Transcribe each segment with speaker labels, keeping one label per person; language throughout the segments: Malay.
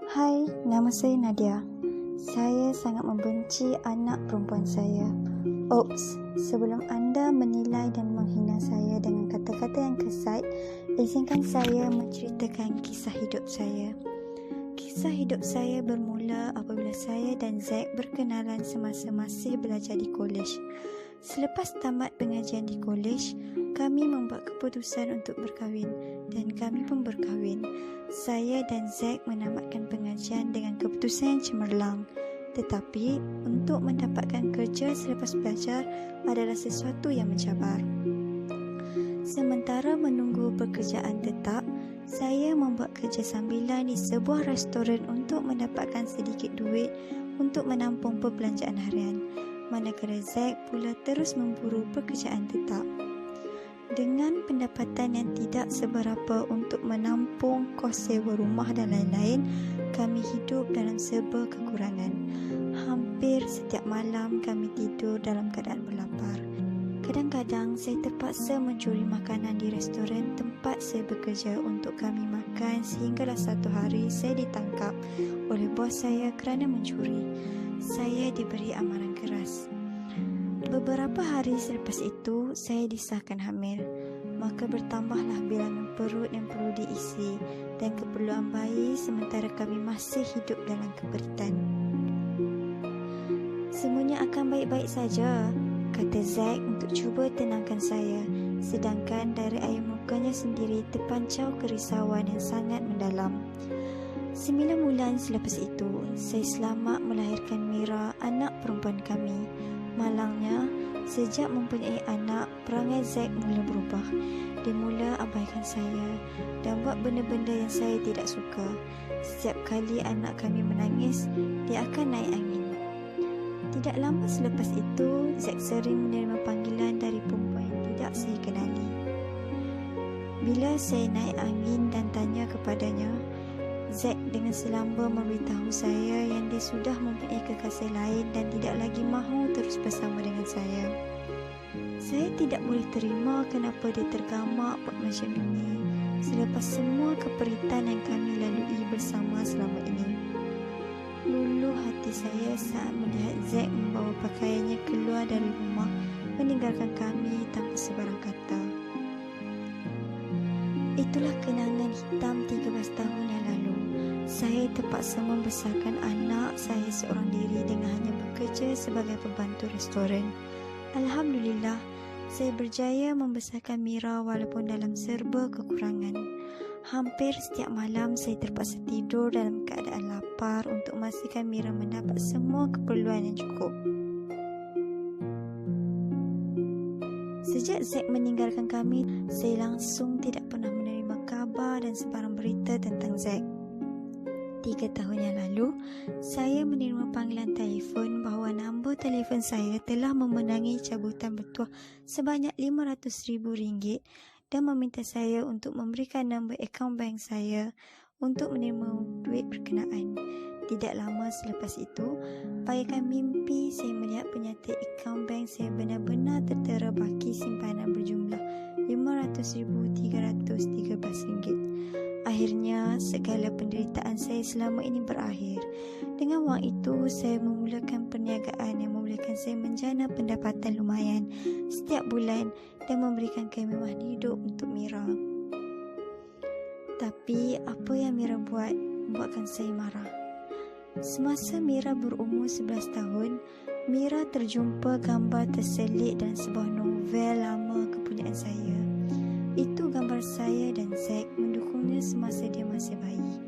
Speaker 1: Hai, nama saya Nadia. Saya sangat membenci anak perempuan saya. Oops, sebelum anda menilai dan menghina saya dengan kata-kata yang kesat, izinkan saya menceritakan kisah hidup saya. Kisah hidup saya bermula apabila saya dan Zack berkenalan semasa masih belajar di kolej. Selepas tamat pengajian di kolej, kami membuat keputusan untuk berkahwin dan kami pun berkahwin. Saya dan Zack menamatkan pengajian dengan keputusan yang cemerlang. Tetapi, untuk mendapatkan kerja selepas belajar adalah sesuatu yang mencabar. Sementara menunggu pekerjaan tetap, saya membuat kerja sambilan di sebuah restoran untuk mendapatkan sedikit duit untuk menampung perbelanjaan harian. Manakala Zack pula terus memburu pekerjaan tetap. Dengan pendapatan yang tidak seberapa untuk menampung kos sewa rumah dan lain-lain, kami hidup dalam serba kekurangan. Hampir setiap malam kami tidur dalam keadaan berlapar. Kadang-kadang saya terpaksa mencuri makanan di restoran tempat saya bekerja untuk kami makan sehinggalah satu hari saya ditangkap oleh bos saya kerana mencuri. Saya diberi amaran keras. Beberapa hari selepas itu, saya disahkan hamil. Maka bertambahlah bilangan perut yang perlu diisi dan keperluan bayi sementara kami masih hidup dalam keperitan. Semuanya akan baik-baik saja, kata Zack untuk cuba tenangkan saya, sedangkan dari air mukanya sendiri terpancau kerisauan yang sangat mendalam. 9 bulan selepas itu, saya selamat melahirkan Mira, anak perempuan kami. Malangnya, sejak mempunyai anak, perangai Zack mula berubah. Dia mula abaikan saya dan buat benda-benda yang saya tidak suka. Setiap kali anak kami menangis, dia akan naik angin. Tidak lama selepas itu, Zack sering menerima panggilan dari perempuan yang tidak saya kenali. Bila saya naik angin dan tanya kepadanya, Zack dengan selamba memberitahu saya yang dia sudah mempunyai kekasih lain dan tidak lagi mahu terus bersama dengan saya. Saya tidak boleh terima kenapa dia tergamak buat macam ini selepas semua keperitan yang kami lalui bersama selama ini. Luluh hati saya saat melihat Zack membawa pakaiannya keluar dari rumah meninggalkan kami tanpa sebarang kata. Itulah kenangan hitam 13 tahun yang lalu. Saya terpaksa membesarkan anak saya seorang diri dengan hanya bekerja sebagai pembantu restoran. Alhamdulillah, saya berjaya membesarkan Mira walaupun dalam serba kekurangan. Hampir setiap malam saya terpaksa tidur dalam keadaan lapar untuk memastikan Mira mendapat semua keperluan yang cukup. Sejak Zack meninggalkan kami, saya langsung tidak pernah menerima kabar dan sebarang berita tentang Zack. 3 tahun yang lalu, saya menerima panggilan telefon bahawa nombor telefon saya telah memenangi cabutan bertuah sebanyak RM500,000 dan meminta saya untuk memberikan nombor akaun bank saya untuk menerima duit berkenaan. Tidak lama selepas itu, bagaikan mimpi, saya melihat penyata akaun bank saya benar-benar tertera baki simpanan berjumlah RM500,313. Akhirnya, segala penderitaan saya selama ini berakhir. Dengan wang itu, saya memulakan perniagaan yang membolehkan saya menjana pendapatan lumayan setiap bulan dan memberikan kemewahan hidup untuk Mira. Tapi, apa yang Mira buat membuatkan saya marah. Semasa Mira berumur 11 tahun, Mira terjumpa gambar terselit dalam sebuah novel lama kepunyaan saya. Itu gambar saya dan Zack mendukungnya semasa dia masih bayi.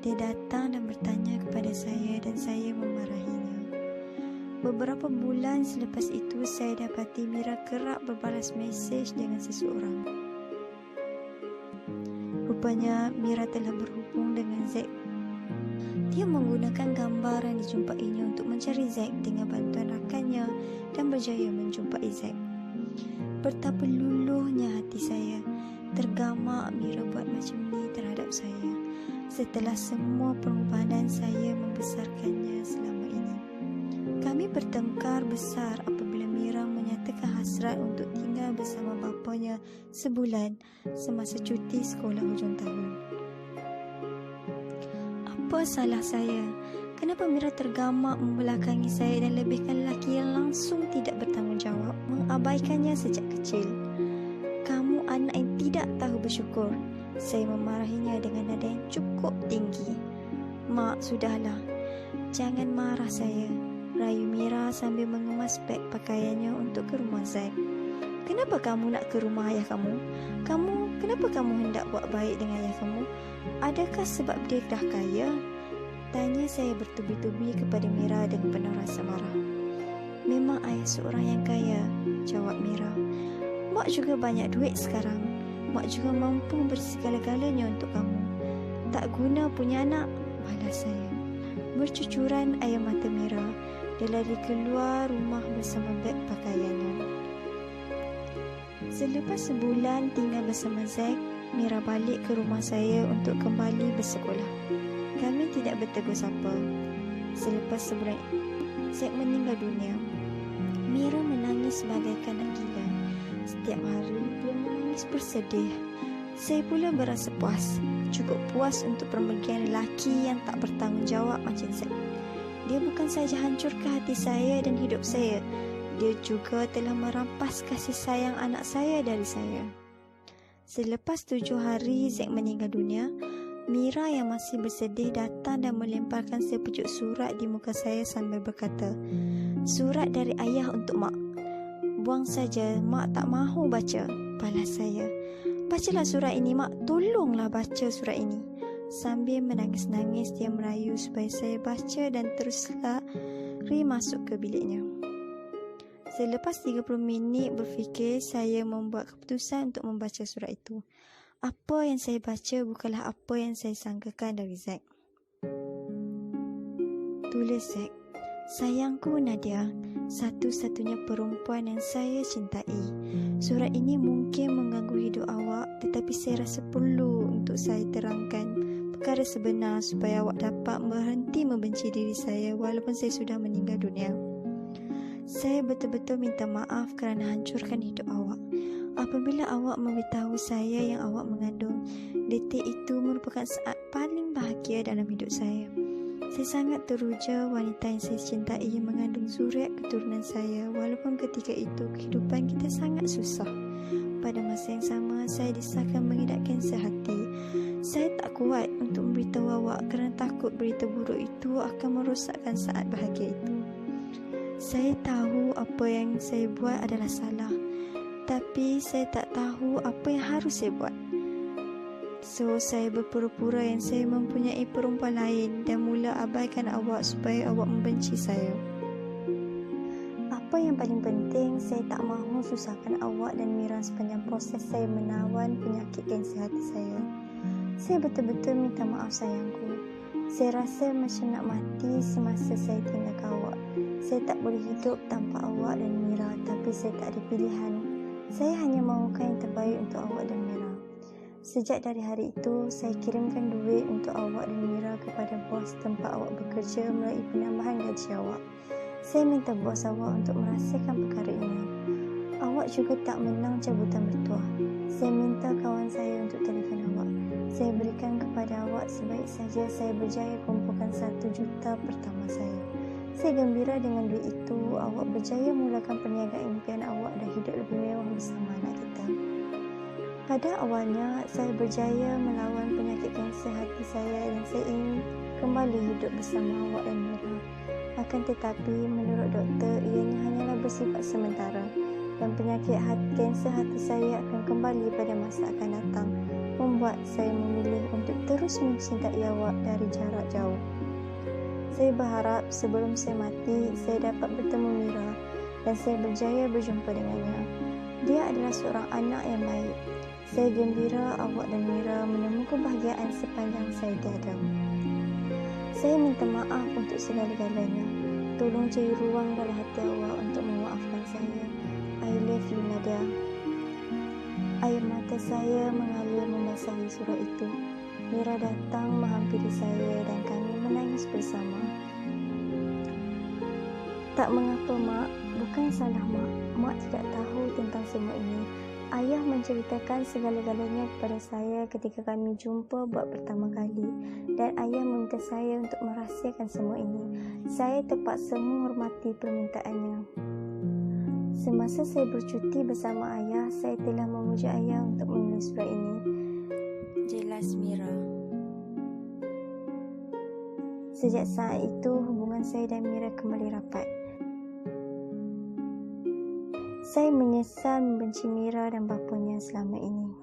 Speaker 1: Dia datang dan bertanya kepada saya dan saya memarahinya. Beberapa bulan selepas itu, saya dapati Mira kerap berbalas mesej dengan seseorang. Rupanya Mira telah berhubung dengan Zack. Dia menggunakan gambar yang dijumpainya untuk mencari Zack dengan bantuan rakannya dan berjaya menjumpai Zack. Betapa luluhnya hati saya. Tergamak Mira buat macam ni terhadap saya setelah semua pengorbanan saya membesarkannya selama ini. Kami bertengkar besar apabila Mira menyatakan hasrat untuk tinggal bersama bapanya sebulan semasa cuti sekolah hujung tahun. Apa salah saya? Kenapa Mira tergamak membelakangi saya dan lebihkan lelaki yang langsung tidak bertanggungjawab, mengabaikannya sejak kecil? Kamu anak yang tidak tahu bersyukur. Saya memarahinya dengan nada yang cukup tinggi. Mak, sudahlah. Jangan marah saya, rayu Mira sambil mengemas beg pakaiannya untuk ke rumah Zack. Kenapa kamu nak ke rumah ayah kamu? Kenapa kamu hendak buat baik dengan ayah kamu? Adakah sebab dia dah kaya? Tanya saya bertubi-tubi kepada Mira dengan penuh rasa marah. Memang ayah seorang yang kaya, jawab Mira. Mak juga banyak duit sekarang. Mak juga mampu beri segala-galanya untuk kamu. Tak guna punya anak, balas saya. Bercucuran air mata Mira, dia lari keluar rumah bersama beg pakaiannya. Selepas sebulan tinggal bersama Zack, Mira balik ke rumah saya untuk kembali bersekolah. Kami tidak bertegur sapa. Selepas sebulan, Zack meninggal dunia. Mira menangis bagaikan nak gila. Setiap hari dia menangis bersedih. Saya pula berasa puas. Cukup puas untuk pemergian lelaki yang tak bertanggungjawab macam Zack. Dia bukan saja hancurkan hati saya dan hidup saya, dia juga telah merampas kasih sayang anak saya dari saya. Selepas 7 hari Zack meninggal dunia, Mira yang masih bersedih datang dan melemparkan sepucuk surat di muka saya sambil berkata, "Surat dari ayah untuk mak." "Buang saja, mak tak mahu baca," balas saya. "Bacalah surat ini mak, tolonglah baca surat ini." Sambil menangis-nangis dia merayu supaya saya baca dan terus lari masuk ke biliknya. Selepas 30 minit berfikir, saya membuat keputusan untuk membaca surat itu. Apa yang saya baca bukanlah apa yang saya sangkakan dari Zack. Tulis Zack, "Sayangku Nadia, satu-satunya perempuan yang saya cintai. Surat ini mungkin mengganggu hidup awak, tetapi saya rasa perlu untuk saya terangkan perkara sebenar supaya awak dapat berhenti membenci diri saya walaupun saya sudah meninggal dunia. Saya betul-betul minta maaf kerana hancurkan hidup awak. Apabila awak memberitahu saya yang awak mengandung, detik itu merupakan saat paling bahagia dalam hidup saya. Saya sangat teruja wanita yang saya cintai mengandung zuriat keturunan saya walaupun ketika itu kehidupan kita sangat susah. Pada masa yang sama, saya disahkan mengidap kanser hati. Saya tak kuat untuk memberitahu awak kerana takut berita buruk itu akan merosakkan saat bahagia itu. Saya tahu apa yang saya buat adalah salah, tapi saya tak tahu apa yang harus saya buat. So, saya berpura-pura yang saya mempunyai perempuan lain dan mula abaikan awak supaya awak membenci saya. Apa yang paling penting, saya tak mahu susahkan awak dan Mira sepanjang proses saya menawan penyakit kanser hati saya. Saya betul-betul minta maaf sayangku. Saya rasa macam nak mati semasa saya tinggalkan awak. Saya tak boleh hidup tanpa awak dan Mira, tapi saya tak ada pilihan. Saya hanya mahukan yang terbaik untuk awak dan Mira. Sejak dari hari itu, saya kirimkan duit untuk awak dan Mira kepada bos tempat awak bekerja melalui penambahan gaji awak. Saya minta bos awak untuk merahsiakan perkara ini. Awak juga tak menang cabutan bertuah. Saya minta kawan saya untuk telefon awak. Saya berikan kepada awak sebaik saja saya berjaya kumpulkan 1 juta pertama saya. Saya gembira dengan duit itu, awak berjaya mulakan perniagaan impian awak dan hidup lebih mewah bersama anak kita. Pada awalnya, saya berjaya melawan penyakit kanser hati saya dan saya ingin kembali hidup bersama awak dan Mira. Akan tetapi, menurut doktor, ianya hanyalah bersifat sementara dan penyakit kanser hati saya akan kembali pada masa akan datang, membuat saya memilih untuk terus mencintai awak dari jarak jauh. Saya berharap sebelum saya mati, saya dapat bertemu Mira dan saya berjaya berjumpa dengannya. Dia adalah seorang anak yang baik. Saya gembira awak dan Mira menemukan kebahagiaan sepanjang saya tiada. Saya minta maaf untuk segala-galanya. Tolong cari ruang dalam hati awak untuk memaafkan saya. I love you, Nadia. Air mata saya mengalir membasahi surat itu. Mira datang menghampiri saya dan kami menangis bersama. "Tak mengapa, Mak. Bukan salah Mak. Mak tidak tahu tentang semua ini. Ayah menceritakan segala-galanya kepada saya ketika kami jumpa buat pertama kali dan ayah meminta saya untuk merahsiakan semua ini. Saya terpaksa menghormati permintaannya. Semasa saya bercuti bersama ayah, saya telah memuja ayah untuk menulis surat ini. Jelas Mira. Sejak saat itu, hubungan saya dan Mira kembali rapat. Saya menyesal membenci Mira dan bapanya selama ini.